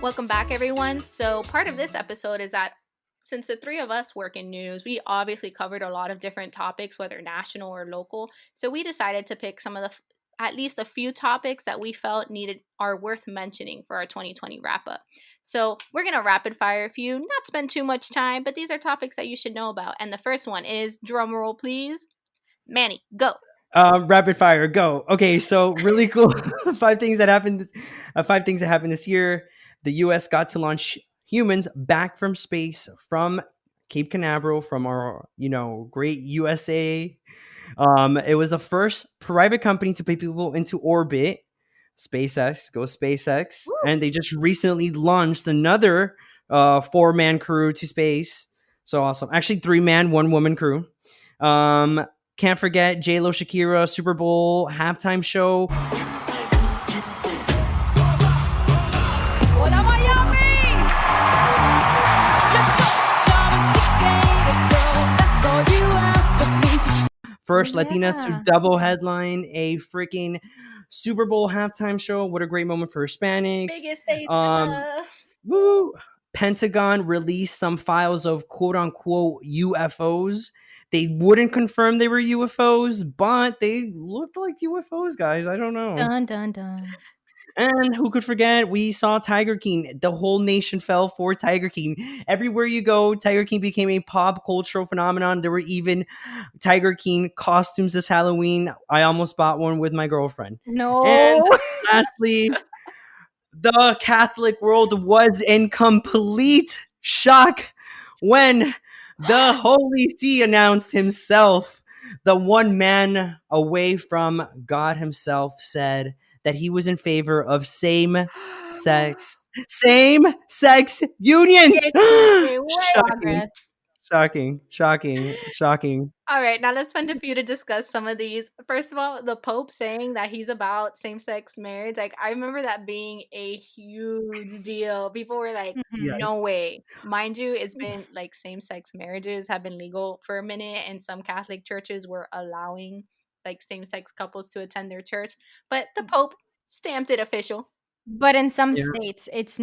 Welcome back, everyone. So, part of this episode is that since the three of us work in news, we obviously covered a lot of different topics, whether national or local. So, we decided to pick some of the at least a few topics that we felt are worth mentioning for our 2020 wrap up. So, we're going to rapid fire a few, not spend too much time, but these are topics that you should know about. And the first one is drum roll, please. Manny, go. Rapid fire, go. Okay, so really cool. Five things that happened. Five things that happened this year. The U.S. got to launch humans back from space from Cape Canaveral, from our great USA. It was the first private company to put people into orbit. SpaceX, go SpaceX, Woo! and they just recently launched another 4-man crew to space. So awesome! Actually, 3-man, 1-woman crew. Can't forget J-Lo Shakira Super Bowl halftime show. Hola, Miami! First Latinas to double headline a freaking Super Bowl halftime show. What a great moment for Hispanics. Biggest state. Woo! Pentagon released some files of quote unquote UFOs. They wouldn't confirm they were UFOs, but they looked like UFOs, guys. I don't know. Dun, dun, dun. And who could forget? We saw Tiger King. The whole nation fell for Tiger King. Everywhere you go, Tiger King became a pop cultural phenomenon. There were even Tiger King costumes this Halloween. I almost bought one with my girlfriend. No. And lastly, the Catholic world was in complete shock when the Holy See announced himself, the one man away from God himself, said that he was in favor of same-sex unions. Shocking. All right, now let's spend a few to discuss some of these. First of all, the Pope saying that he's about same-sex marriage. Like, I remember that being a huge deal. People were like, Yes. no way. Mind you, it's been like same-sex marriages have been legal for a minute, and some Catholic churches were allowing like same-sex couples to attend their church. But the Pope stamped it official. But in some states, it's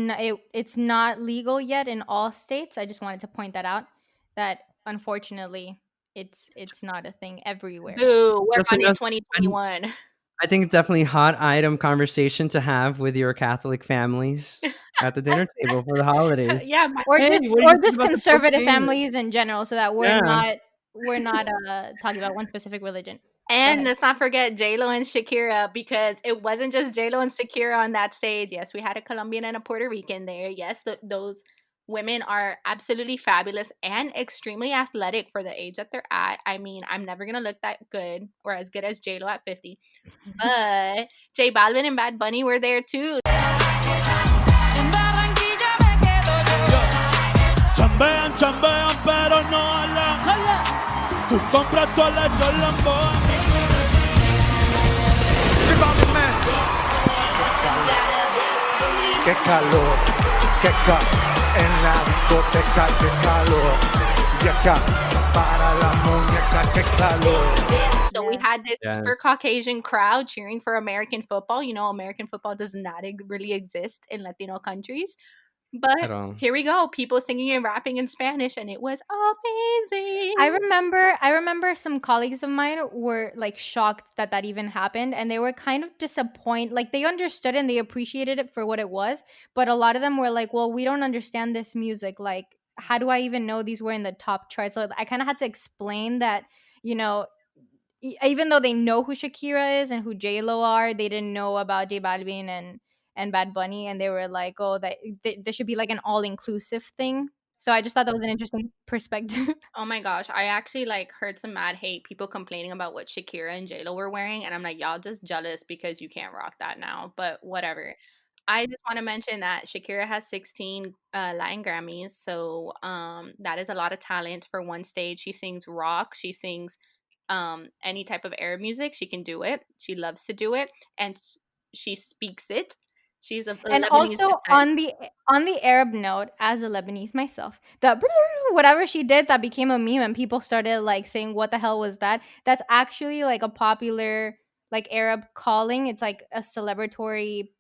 not legal yet in all states. I just wanted to point that out. That unfortunately, it's not a thing everywhere. Boo! Work Just on it, enough- 2021. I think it's definitely hot item conversation to have with your Catholic families at the dinner table for the holidays. Yeah, Or Hey, just what do you think just about the conservative Pope saying families in general, so that we're Yeah. not talking about one specific religion. and ahead. let's not forget J-Lo and Shakira, because it wasn't just J-Lo and Shakira on that stage. Yes, we had a Colombian and a Puerto Rican there. Yes, those women are absolutely fabulous and extremely athletic for the age that they're at. I mean, I'm never going to look that good or as good as J-Lo at 50. But J Balvin and Bad Bunny were there too. Chambean, pero no hablan. Tú compras todas las Lamborghini. Qué calor, en la discoteca, qué calor. Y acá para la muñeca, qué calor. So we had this super Yes. Caucasian crowd cheering for American football. You know, American football does not really exist in Latino countries. But At all. here we go, people singing and rapping in Spanish, and it was amazing. I remember some colleagues of mine were like shocked that even happened, and they were kind of disappointed. Like, they understood and they appreciated it for what it was, but a lot of them were like, well, we don't understand this music. Like, how do I even know these were in the top charts? So I kind of had to explain that, even though they know who Shakira is and who J-Lo are, they didn't know about J Balvin and Bad Bunny, and they were like, oh, that there should be like an all-inclusive thing. So I just thought that was an interesting perspective. Oh my gosh, I actually like heard some mad hate, people complaining about what Shakira and J-Lo were wearing, and I'm like, y'all just jealous because you can't rock that now, but whatever. I just want to mention that Shakira has 16 Latin Grammys, so that is a lot of talent for one stage. She sings rock, she sings any type of Arab music, she can do it. She loves to do it, and she speaks it. She's of And Lebanese also descent. on the Arab note, as a Lebanese myself, the whatever she did that became a meme and people started like saying, what the hell was that? That's actually like a popular like Arab calling. It's like a celebratory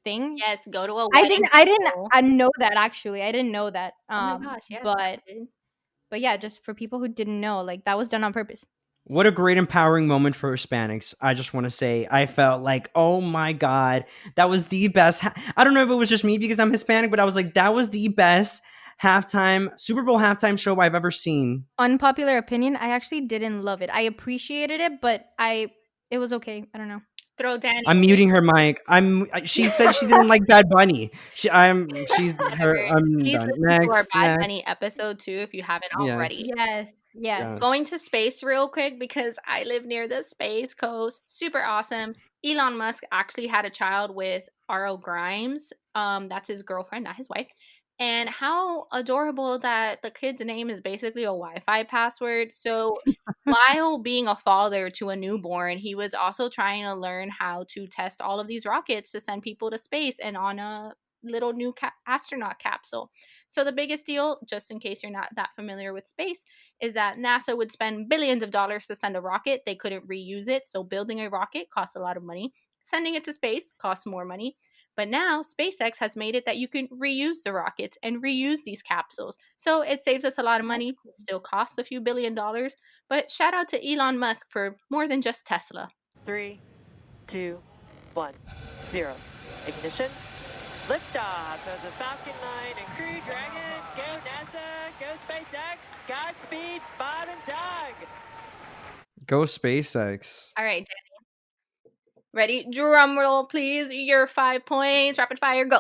thing. Yes, go to a I wedding didn't I didn't school. I know that actually. I didn't know that. Oh my gosh, yes, But that did. yeah, just for people who didn't know, like that was done on purpose. What a great empowering moment for Hispanics. I just want to say, I felt like, oh my God, that was the best. I don't know if it was just me because I'm Hispanic, but I was like, that was the best Super Bowl halftime show I've ever seen. Unpopular opinion, I actually didn't love it. I appreciated it, but it was okay. I don't know. Throw Danny I'm away. muting her mic. She said she didn't like Bad Bunny. She's her. Whatever. I'm Please done. listen to our Bad Bunny Next. episode too if you haven't already. Yes. Yes, yes. Yes. Going to space real quick because I live near the space coast. Super awesome. Elon Musk actually had a child with R.O. Grimes. That's his girlfriend, not his wife. And how adorable that the kid's name is basically a Wi-Fi password. So while being a father to a newborn, he was also trying to learn how to test all of these rockets to send people to space and on a little new astronaut capsule. So the biggest deal, just in case you're not that familiar with space, is that NASA would spend billions of dollars to send a rocket. They couldn't reuse it. So building a rocket costs a lot of money. Sending it to space costs more money. But now SpaceX has made it that you can reuse the rockets and reuse these capsules. So it saves us a lot of money. Still costs a few $billions. But shout out to Elon Musk for more than just Tesla. 3, 2, 1, 0. Ignition. Liftoff of the Falcon 9 and Crew Dragon. Go NASA. Go SpaceX. Godspeed, Bob and Doug. Go SpaceX. All right, Danny. Ready? Drum roll, please. Your 5 points. Rapid fire, go.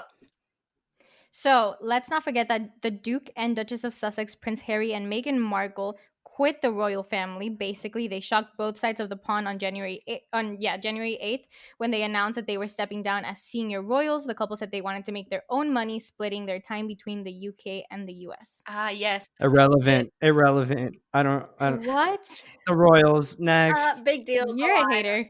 So let's not forget that the Duke and Duchess of Sussex, Prince Harry and Meghan Markle, quit the royal family. Basically, they shocked both sides of the pond on January 8th when they announced that they were stepping down as senior royals. The couple said they wanted to make their own money, splitting their time between the UK and the US. Ah, yes. Irrelevant. I don't. What? The Royals. Next. Big deal. Go You're a on. hater.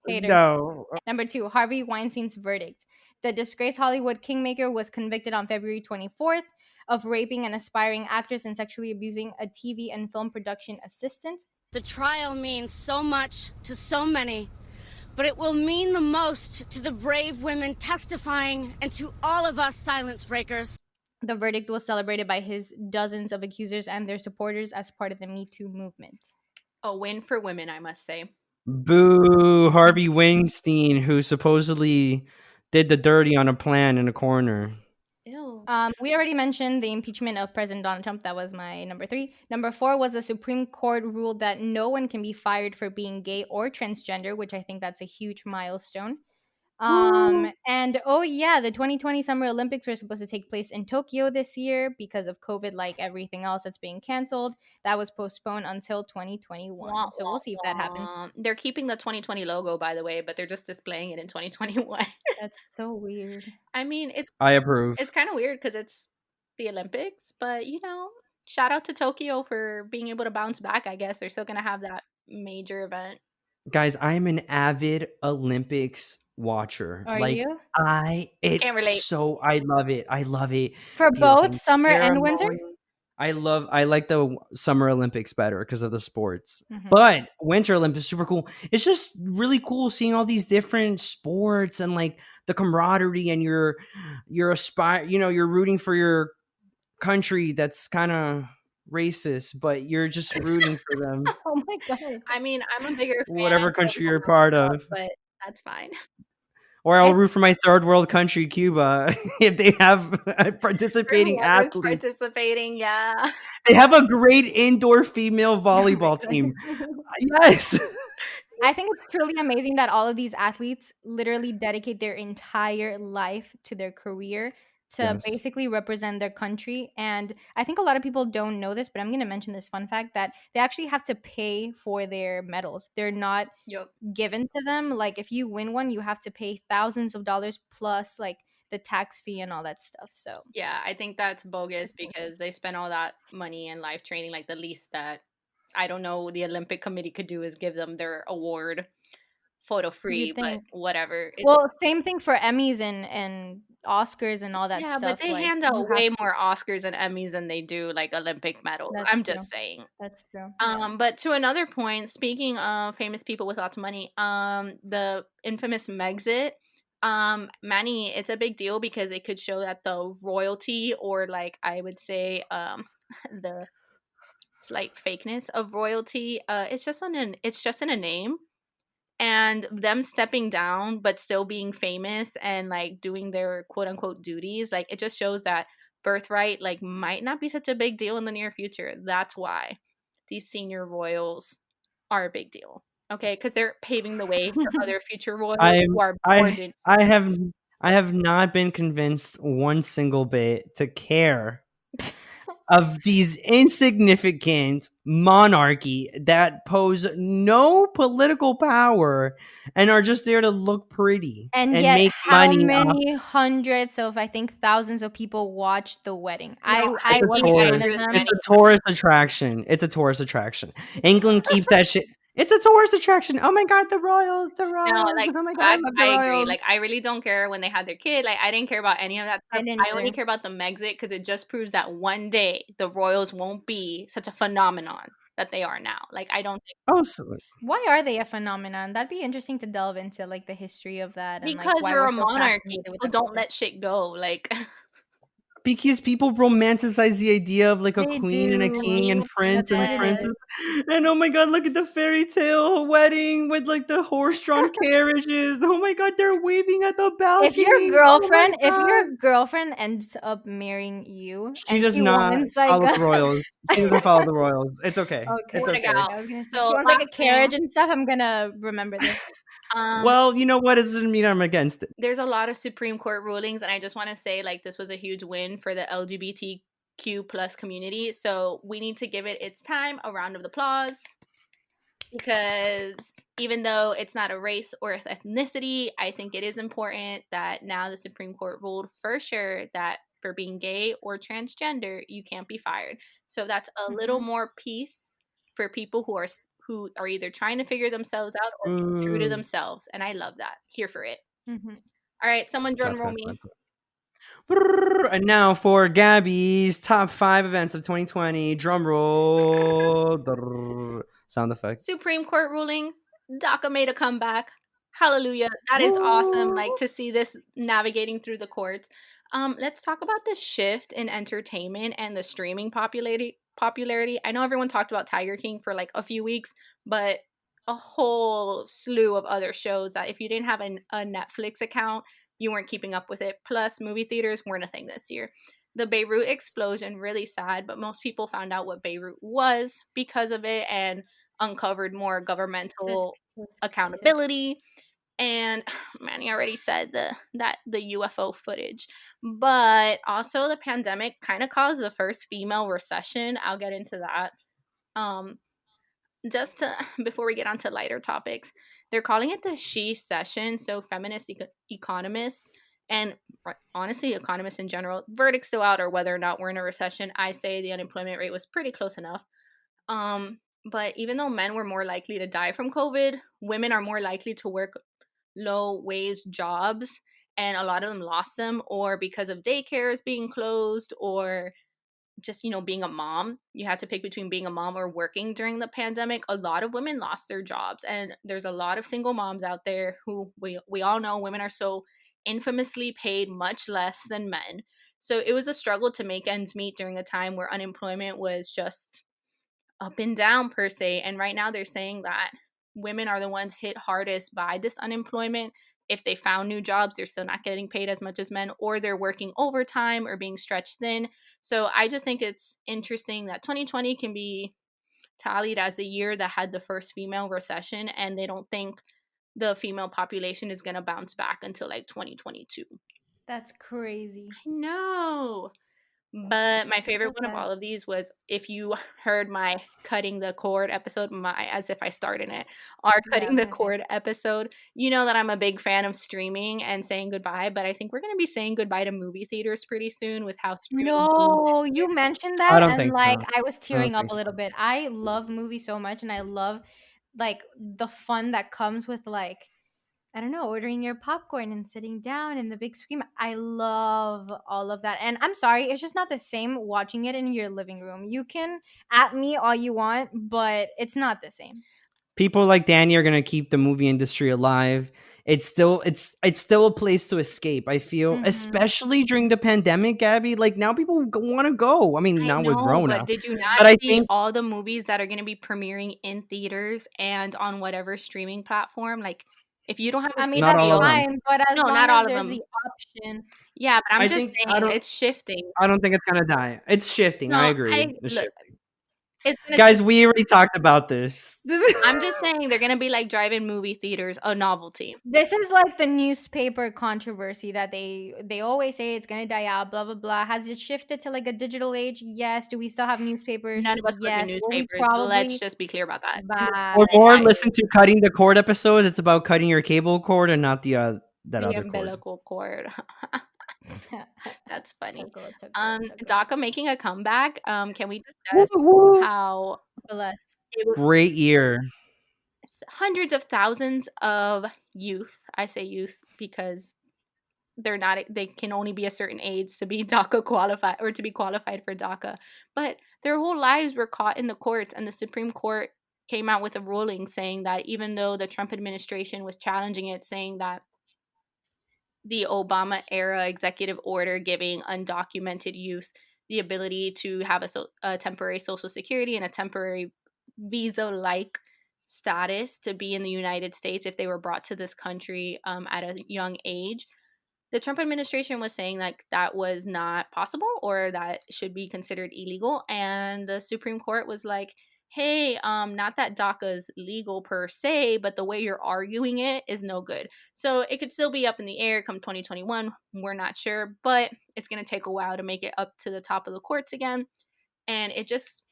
No. Number 2, Harvey Weinstein's verdict. The disgraced Hollywood kingmaker was convicted on February 24th of raping an aspiring actress and sexually abusing a TV and film production assistant. The trial means so much to so many, but it will mean the most to the brave women testifying and to all of us silence breakers. The verdict was celebrated by his dozens of accusers and their supporters as part of the Me Too movement. A win for women, I must say. Boo. Harvey Weinstein, who supposedly did the dirty on a plan in a corner. Ew. We already mentioned the impeachment of President Donald Trump. That was my number 3. Number 4 was the Supreme Court ruled that no one can be fired for being gay or transgender, which I think that's a huge milestone. And the 2020 Summer Olympics were supposed to take place in Tokyo this year because of COVID, like everything else that's being canceled. That was postponed until 2021. So we'll see if that happens. They're keeping the 2020 logo, by the way, but they're just displaying it in 2021. That's so weird. I mean, I approve. It's kind of weird because it's the Olympics, but shout out to Tokyo for being able to bounce back. I guess they're still gonna have that major event. Guys, I am an avid Olympics watcher. Are you? Can't relate. So I love it. I love it. For The both opening summer and winter? ceremony. I like the Summer Olympics better because of the sports. Mhm. But Winter Olympics super cool. It's just really cool seeing all these different sports and like the camaraderie, and you're you're rooting for your country that's kind of racist, but you're just rooting for them. Oh my god. I mean, I'm a bigger fan Whatever of country you're World part Cup, of. but that's fine. Or I'll root for my third world country, Cuba, if they have participating Whoever's athletes. participating, yeah. They have a great indoor female volleyball team. Yes. I think it's truly amazing that all of these athletes literally dedicate their entire life to their career to Yes. basically represent their country. And I think a lot of people don't know this, but I'm going to mention this fun fact that they actually have to pay for their medals. They're not Yup. given to them. Like if you win one, you have to pay thousands of dollars plus like the tax fee and all that stuff. So Yeah, I think that's bogus because they spend all that money in life training. Like the least that I don't know the Olympic Committee could do is give them their award photo free, You'd but think. whatever. Well, same thing for Emmys and Oscars and all that Yeah, stuff. but they like, hand you out have way to- more Oscars and Emmys than they do like Olympic medals. That's I'm true. just saying. That's true. Yeah. But to another point, speaking of famous people with lots of money, the infamous Megxit, Manny, it's a big deal because it could show that the royalty, or like I would say, the slight fakeness of royalty, it's just in a name. And them stepping down but still being famous and like doing their quote unquote duties, like it just shows that birthright like might not be such a big deal in the near future. That's why these senior royals are a big deal. Okay, because they're paving the way for other future royals I who are I born. I have I have not been convinced one single bit to care of these insignificant monarchy that pose no political power and are just there to look pretty And and yet, make how money off. many hundreds of, I think, thousands of people watched the wedding? No, I It's a wasn't I one tourist. agree of with It's them. Manny. a tourist attraction. It's a tourist attraction. England keeps that shit. It's a tourist attraction. Oh my god, the royals, the No, royals. like, Oh my god, I facts, love the I agree. royals. Like, I really don't care when they had their kid. Like, I didn't care about any of that I stuff. didn't I only either. care about the Megxit because it just proves that one day the royals won't be such a phenomenon that they are now. Like, I don't think Oh, so Why are they a phenomenon? That'd be interesting to delve into, like the history of that and like because why we're we're a so monarchy. fascinated with People that don't culture. let shit go. Like, because people romanticize the idea of like a They queen and a do. king and prince That's and what it yes. princess. is. And oh my god, look at the fairy tale wedding with like the horse-drawn carriages. Oh my god, they're waving at the balcony. Oh my If god. your girlfriend ends up marrying you She and does she not wants like follow the royals. She doesn't follow the royals. It's okay. okay, It's What a okay. gal. I was gonna say if she So, wants like last a thing, carriage and stuff, I'm gonna remember this. um, Well, you know what? It doesn't mean I'm against it. there's a lot of Supreme Court rulings, and I just want to say, like, this was a huge win for the LGBTQ plus community. So we need to give it its time, a round of applause. Because even though it's not a race or ethnicity, I think it is important that now the Supreme Court ruled for sure that for being gay or transgender, you can't be fired. So that's a little Mhm. more peace for people who are either trying to figure themselves out or being true to Mm. themselves, and I love that. Here for it. Mhm. All right, someone drum Clap, roll clap, me. clap, clap. And now for Gabby's top 5 events of 2020. Drum roll. Sound effect. Supreme Court ruling. DACA made a comeback. Hallelujah. That is awesome. Like Woo. to see this navigating through the courts. Let's talk about the shift in entertainment and the streaming popularity. I know everyone talked about Tiger King for like a few weeks, but a whole slew of other shows that if you didn't have a Netflix account, you weren't keeping up with it. Plus, movie theaters weren't a thing this year. The Beirut explosion, really sad, but most people found out what Beirut was because of it and uncovered more Tisk, governmental tisk, tisk. accountability. And Manny already said the UFO footage, but also the pandemic kind of caused the first female recession. I'll get into that. Um, just to before we get on to lighter topics, they're calling it the she session. So feminist economists and honestly economists in general, verdict still out or whether or not we're in a recession. I say the unemployment rate was pretty close enough. But even though men were more likely to die from COVID, women are more likely to work low wage jobs, and a lot of them lost them or because of daycares being closed or just being a mom. You had to pick between being a mom or working during the pandemic. A lot of women lost their jobs, and there's a lot of single moms out there who we all know women are so infamously paid much less than men. So it was a struggle to make ends meet during a time where unemployment was just up and down per se. And right now they're saying that women are the ones hit hardest by this unemployment. If they found new jobs, they're still not getting paid as much as men, or they're working overtime or being stretched thin. So I just think it's interesting that 2020 can be tallied as the year that had the first female recession, and they don't think the female population is going to bounce back until like 2022. That's crazy. I know. But my It's favorite so one of sad. all of these was if you heard my cutting the cord episode, my as if I starred in it, our Yeah, I cutting was the gonna say. cord episode, you know that I'm a big fan of streaming and saying goodbye, but I think we're going to be saying goodbye to movie theaters pretty soon with how streaming boomed this No, year. you mentioned I that don't and think like so. I was I don't tearing up think a little so. bit. I love movies so much and I love like the fun that comes with like I don't know, ordering your popcorn and sitting down in the big screen. I love all of that. And I'm sorry, it's just not the same watching it in your living room. You can at me all you want, but it's not the same. People like Danny are gonna keep the movie industry alive. It's still a place to escape. I feel, Mhm. especially during the pandemic, Gabby. Like now, people want to go. I mean, I now with know, but Rona, did you Yeah. not but I see think all the movies that are gonna be premiering in theaters and on whatever streaming platform? Like, if you don't have I an mean, not that's all of HBO, them. fine, but as no, long not as all of there's them. the option. Yeah, but I'm I just think I saying don't. it's shifting. I don't think it's gonna die. It's shifting. I No, agree. I It's look, shifting. it's gonna take. Guys, we already talked about this. I'm just saying they're gonna be like drive-in movie theaters, a novelty. This is like the newspaper controversy that they always say it's gonna die out, blah blah blah. Has it shifted to like a digital age? Yes. Do we still have newspapers? None of us work in Yes. Will we newspapers. Let's probably just be clear about that. Or bye? more, Guys, listen to cutting the cord episodes. It's about cutting your cable cord and not that the other cord. umbilical cord. That's funny. Chuckle, chuckle, chuckle. DACA making a comeback. Can we Woo, discuss woo. how Bless. it was Great year. hundreds of thousands of youth? I say youth because they can only be a certain age to be DACA qualified or to be qualified for DACA. But their whole lives were caught in the courts, and the Supreme Court came out with a ruling saying that even though the Trump administration was challenging it, saying that the Obama era executive order giving undocumented youth the ability to have a temporary social security and a temporary visa like status to be in the United States if they were brought to this country at a young age. The Trump administration was saying like that was not possible or that should be considered illegal, and the Supreme Court was like, hey, not that DACA is legal per se, but the way you're arguing it is no good. So it could still be up in the air come 2021. We're not sure, but it's going to take a while to make it up to the top of the courts again. And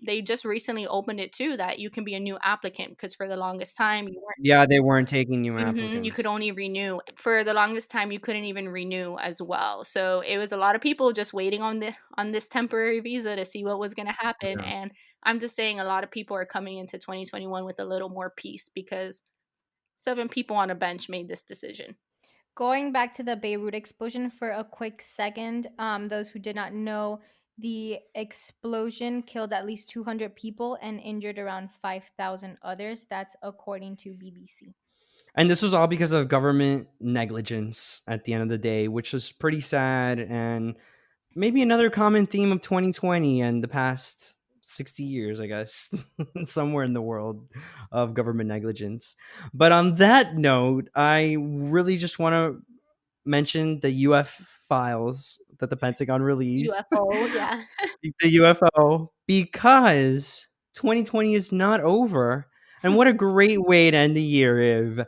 they just recently opened it too that you can be a new applicant because for the longest time you weren't. Yeah, they weren't taking new You could applicants. only renew. For the longest time, you couldn't even renew as well. So it was a lot of people just waiting on this temporary visa to see what was going to happen. Yeah. And I'm just saying a lot of people are coming into 2021 with a little more peace because 7 people on a bench made this decision. Going back to the Beirut explosion for a quick second, those who did not know, the explosion killed at least 200 people and injured around 5,000 others. That's according to BBC. And this was all because of government negligence at the end of the day, which was pretty sad and maybe another common theme of 2020 and the past 60 years, I guess, somewhere in the world of government negligence. But on that note, I really just want to mention the UF files that the Pentagon released, UFO, yeah. the UFO, because 2020 is not over. And what a great way to end the year if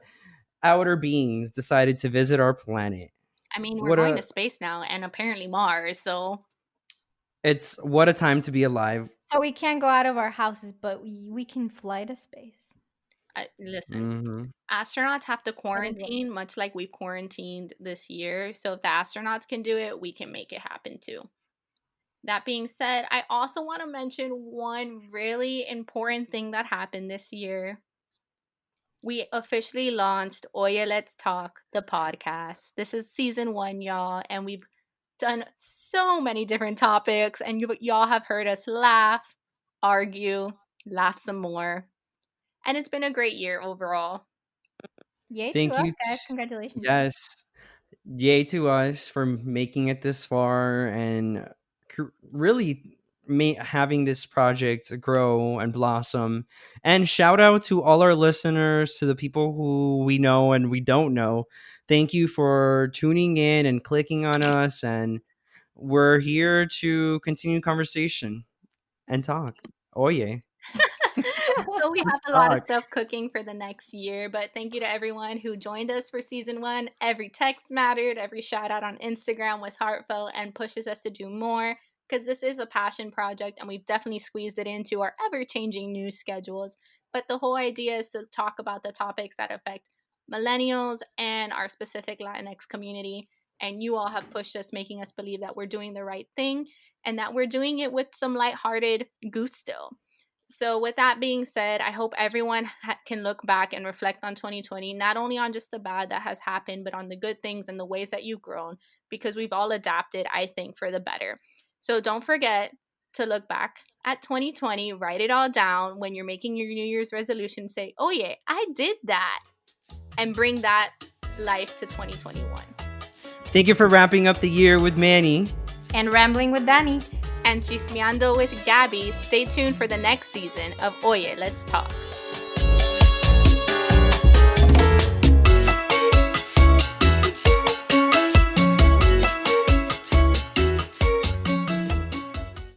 outer beings decided to visit our planet. I mean, we're What going to a space now and apparently Mars. So what a time to be alive. So we can't go out of our houses, but we can fly to space. listen, Hmm. astronauts have to That is what it quarantine, is. much like we've quarantined this year. So if the astronauts can do it, we can make it happen too. That being said, I also want to mention one really important thing that happened this year. We officially launched Oye Let's Talk, the podcast. This is season 1, y'all, and we've done so many different topics, and y'all have heard us laugh, argue, laugh some more. And it's been a great year overall. Yay to Thank us, you. guys. Congratulations. Yes. Yay to us for making it this far and really having this project grow and blossom. And shout out to all our listeners, to the people who we know and we don't know. Thank you for tuning in and clicking on us. And we're here to continue conversation and talk. Oh, yeah. So we have a lot of Talk. stuff cooking for the next year, but thank you to everyone who joined us for season 1. Every text mattered, every shout out on Instagram was heartfelt and pushes us to do more because this is a passion project and we've definitely squeezed it into our ever-changing news schedules. But the whole idea is to talk about the topics that affect millennials and our specific Latinx community. And you all have pushed us, making us believe that we're doing the right thing and that we're doing it with some lighthearted gusto. So, with that being said, I hope everyone can look back and reflect on 2020, not only on just the bad that has happened, but on the good things and the ways that you've grown, because we've all adapted, I think, for the better. So, don't forget to look back at 2020, write it all down when you're making your New Year's resolution. Say, oh yeah, I did that. And bring that life to 2021. Thank you for wrapping up the year with Manny. And rambling with Danny. And chismeando with Gabby. Stay tuned for the next season of Oye, Let's Talk.